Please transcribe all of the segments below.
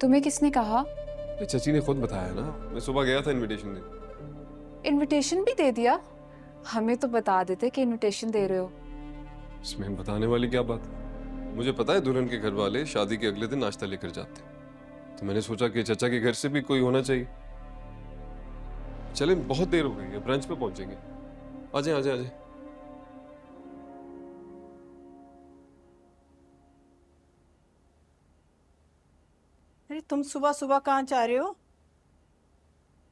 तुम्हें किसने कहा? ये चची ने खुद बताया ना, मैं सुबह गया था इनविटेशन देने। इनविटेशन भी दे दिया? हमें तो बता देते कि इनविटेशन दे रहे हो। इसमें बताने वाली क्या बात है? मुझे पता है दुल्हन के घर वाले शादी के अगले दिन नाश्ता लेकर जाते हैं, तो मैंने सोचा कि चचा के घर से भी कोई होना चाहिए। चले, बहुत देर हो गई है, ब्रंच पे पहुंचेंगे। आ जाए आ जाए आ जाए। अरे तुम सुबह सुबह कहाँ जा रहे हो?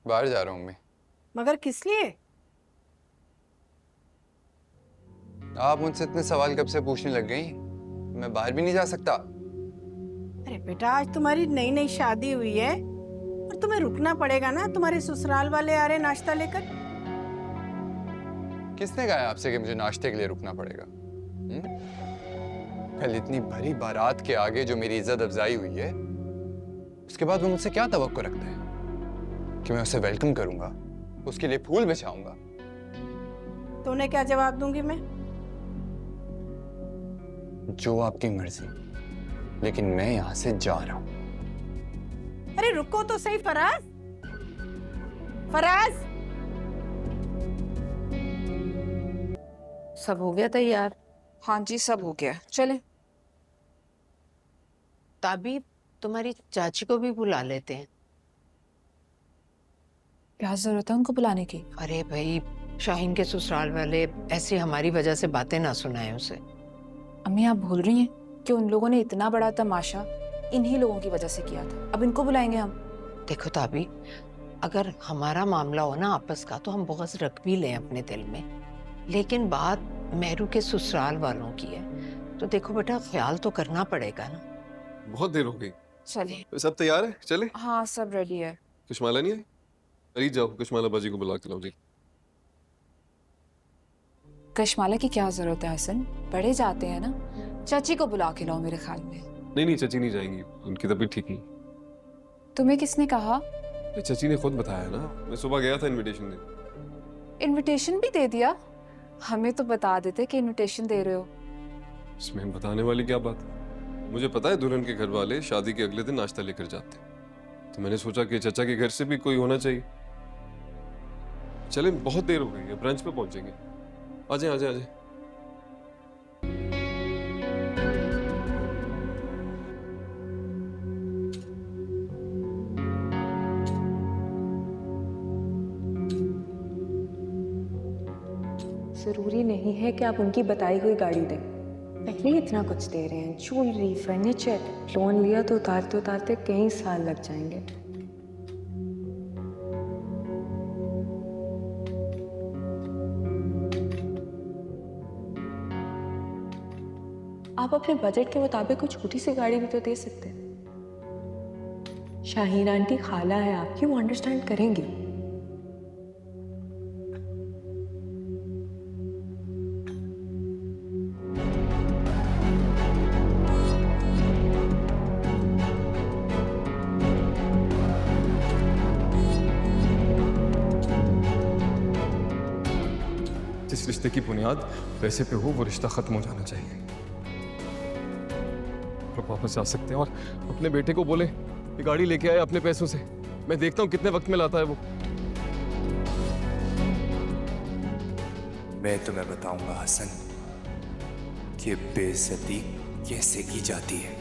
बाहर जा रहा हूँ मैं। मगर किस लिए? आप मुझसे इतने सवाल कब से पूछने लग गई? मैं बाहर भी नहीं जा सकता। अरे बेटा, आज तुम्हारी नई नई शादी हुई है और तुम्हें रुकना पड़ेगा ना। तुम्हारे ससुराल वाले आ रहे नाश्ता लेकर। किसने कहा आपसे कि मुझे नाश्ते के लिए रुकना पड़ेगा? कल इतनी भरी बारात के आगे जो मेरी इज्जत अफजाई हुई है, उसके बाद वो मुझसे क्या तवक्को रखता है कि मैं उसे वेलकम करूंगा, उसके लिए फूल बिछाऊंगा? तो उन्हें क्या जवाब दूंगी मैं? जो आपकी मर्जी, लेकिन मैं यहां से जा रहा हूं। अरे रुको तो सही फराज। फराज, सब हो गया तैयार? हाँ जी, सब हो गया, चले। ताबी, तुम्हारी चाची को भी बुला लेते हैं। क्या जरूरत है उनको बुलाने की? अरे भाई, शाहीन के ससुराल वाले ऐसे हमारी वजह से बातें ना सुनाएं उसे। अम्मी, आप भूल रही हैं कि उन लोगों ने इतना बड़ा तमाशा इन्हीं लोगों की वजह से किया था। अब इनको बुलाएंगे हम? देखो ताबी, अगर हमारा मामला हो ना आपस का, तो हम बहुत रख भी लें अपने दिल में, लेकिन बात मेहरू के ससुराल वालों की है, तो देखो बेटा, ख्याल तो करना पड़ेगा ना। बहुत देर हो गई। चलिए। सब तैयार है, चले। हाँ, सब रेडी है। कुशमाला नहीं आई? अरे जाओ, कुशमाला बाजी को बुला के लाओ जी। कशमाला की क्या जरूरत है हसन? बड़े जाते हैं ना। चाची को बुला के लाओ मेरे ख्याल में। नहीं नहीं, चची नहीं जाएंगी, उनकी तबीयत ठीक नहीं। तुम्हें किसने कहा? ये चची ने खुद बताया ना, मैं सुबह गया था इनविटेशन देने। इनविटेशन भी दे दिया? हमें तो बता देते कि इनविटेशन दे रहे हो। इसमें बताने वाली क्या बात है? मुझे पता है दुल्हन के घर वाले शादी के अगले दिन नाश्ता लेकर जाते हैं, तो मैंने सोचा कि चचा के घर से भी कोई होना चाहिए। चले, बहुत देर हो गई है, ब्रंच पे पहुंचेंगे। आ जाए आ जाए आ जाए। ज़रूरी नहीं है कि आप उनकी बताई हुई गाड़ी दें। पहले ही इतना कुछ दे रहे हैं, ज्वेलरी, फर्नीचर। लोन लिया तो उतारते उतारते कई साल लग जाएंगे। आप अपने बजट के मुताबिक कुछ छोटी सी गाड़ी भी तो दे सकते हैं। शाहीन आंटी खाला है आपकी, वो अंडरस्टैंड करेंगी। जिस रिश्ते की बुनियाद पैसे पे हो, वो रिश्ता खत्म हो जाना चाहिए। आप वापस जा सकते हैं और अपने बेटे को बोले कि गाड़ी लेके आए अपने पैसों से। मैं देखता हूँ कितने वक्त में लाता है वो। मैं तुम्हें बताऊंगा हसन कि बेइज्जती कैसे की जाती है।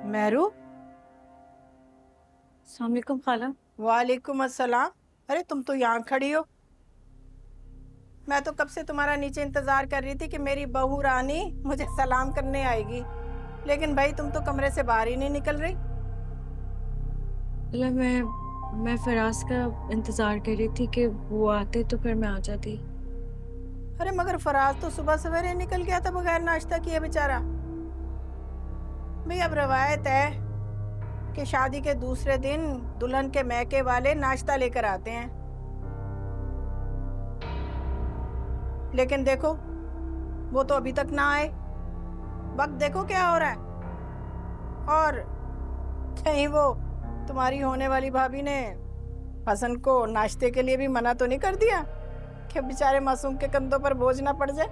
मेहरू। अस्सलाम वालेकुम खाला। वालेकुम अस्सलाम। अरे तुम तो यहाँ खड़ी हो। मैं तो कब से तुम्हारा नीचे इंतजार कर रही थी कि मेरी बहू रानी मुझे सलाम करने आएगी, लेकिन भाई तुम तो कमरे से बाहर ही नहीं निकल रही। मैं फराज का इंतजार कर रही थी कि वो आते तो फिर मैं आ जाती। अरे मगर फराज तो सुबह सवेरे निकल गया था बगैर नाश्ता किए बेचारा। भाई अब रवायत है कि शादी के दूसरे दिन दुल्हन के मैके वाले नाश्ता लेकर आते हैं, लेकिन देखो वो तो अभी तक ना आए। वक्त देखो क्या हो रहा है। और कहीं वो तुम्हारी होने वाली भाभी ने हसन को नाश्ते के लिए भी मना तो नहीं कर दिया कि बेचारे मासूम के कंधों पर बोझ ना पड़ जाए?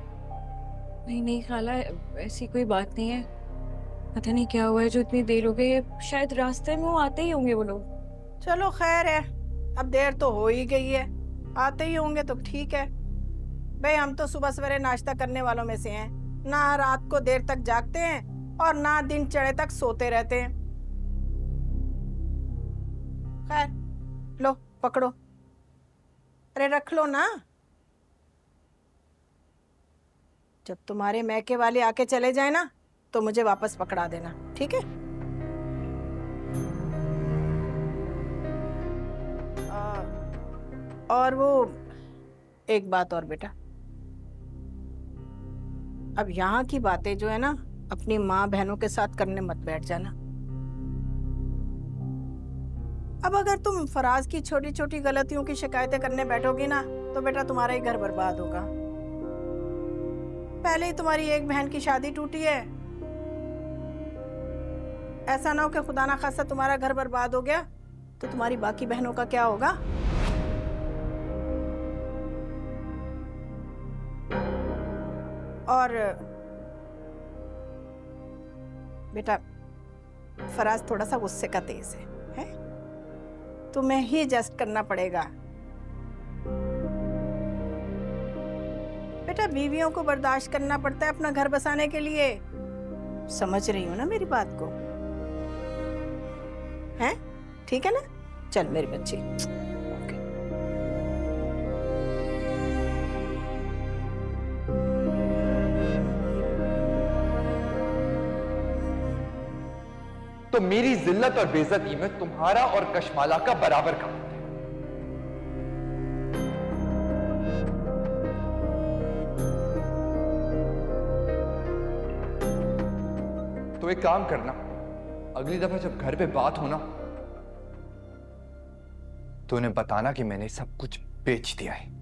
नहीं नहीं खाला, ऐसी कोई बात नहीं है। पता नहीं क्या हुआ है जो इतनी देर हो गई है, शायद रास्ते में वो आते ही होंगे वो लोग। चलो खैर है, अब देर तो हो ही गई है, आते ही होंगे तो ठीक है। भाई हम तो सुबह सवेरे नाश्ता करने वालों में से हैं, ना रात को देर तक जागते हैं और ना दिन चढ़े तक सोते रहते हैं। खैर लो पकड़ो, अरे रख लो ना। जब तुम्हारे मैके वाले आके चले जाए ना तो मुझे वापस पकड़ा देना, ठीक है? और वो एक बात और बेटा, अब यहाँ की बातें जो है ना अपनी माँ बहनों के साथ करने मत बैठ जाना। अब अगर तुम फराज की छोटी छोटी गलतियों की शिकायतें करने बैठोगी ना तो बेटा तुम्हारा ही घर बर्बाद होगा। पहले ही तुम्हारी एक बहन की शादी टूटी है, ऐसा ना हो कि खुदा ना खास्ता तुम्हारा घर बर्बाद हो गया तो तुम्हारी बाकी बहनों का क्या होगा? और बेटा फराज थोड़ा सा गुस्से का तेज है? तुम्हें ही जस्ट करना पड़ेगा। बेटा बीवियों को बर्दाश्त करना पड़ता है अपना घर बसाने के लिए, समझ रही हो ना मेरी बात को? हैं? ठीक है ना? चल मेरी बच्ची। ओके। तो मेरी जिल्लत और बेइज्जती में तुम्हारा और कशमाला का बराबर का वक्त है। तो एक काम करना, अगली दफा जब घर पे बात हो ना तो उन्हें बताना कि मैंने सब कुछ बेच दिया है।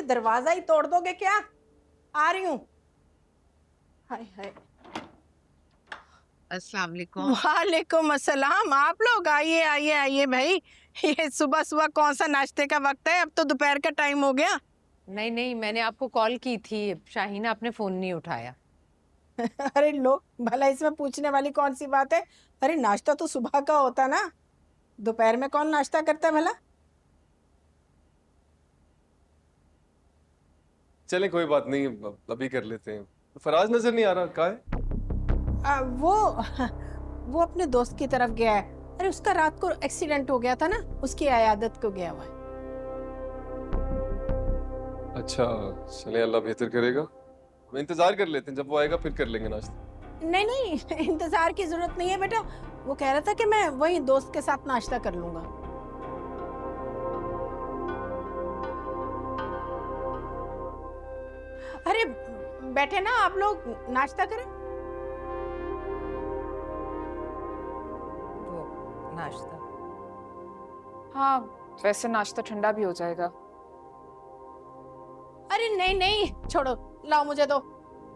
दरवाजा ही तोड़ दोगे क्या? आ रही हूँ। हाय हाय। अस्सलाम वालेकुम। वालेकुम अस्सलाम। आप लोग आइए आइए आइए भाई, ये सुबह सुबह कौन सा नाश्ते का वक्त है? अब तो दोपहर का टाइम हो गया। नहीं नहीं, मैंने आपको कॉल की थी, शाहीना आपने फोन नहीं उठाया। अरे लो, भला इसमें पूछने वाली कौन सी बात है? अरे नाश्ता तो सुबह का होता ना, दोपहर में कौन नाश्ता करता है भला? चलें कोई बात नहीं, अभी कर लेते हैं। फराज नजर नहीं आ रहा, कहाँ है? वो अपने दोस्त की तरफ गया है। अरे उसका रात को एक्सीडेंट हो गया था ना, उसकी अयादत को गया हुआ है। अच्छा चले, अल्लाह बेहतर करेगा। हम इंतजार कर लेते हैं, जब वो आएगा फिर कर लेंगे नाश्ता। नहीं नहीं, इंतजार की जरूरत नहीं है बेटा। वो कह रहा था कि मैं वही दोस्त के साथ नाश्ता कर लूंगा। अरे बैठे ना आप लोग, नाश्ता करें। वो नाश्ता? हाँ वैसे नाश्ता ठंडा भी हो जाएगा। अरे नहीं नहीं छोड़ो, लाओ मुझे दो।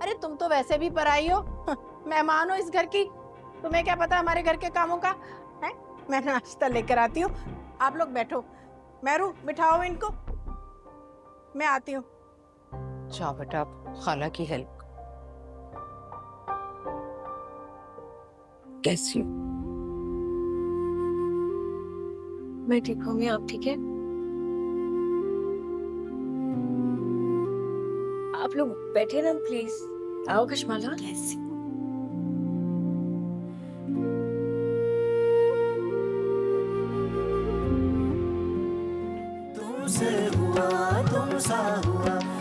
अरे तुम तो वैसे भी पराई हो, मेहमान हो इस घर की, तुम्हें क्या पता हमारे घर के कामों का है? मैं नाश्ता लेकर आती हूँ, आप लोग बैठो। मेहरू बिठाओ इनको, मैं आती हूँ। जाओ बेटा, आप खाला की हेल्प। कैसी हो? मैं ठीक हूँ, आप ठीक है? आप लोग बैठे ना प्लीज। आओ कश्माला। तुमसे हुआ तुमसा हुआ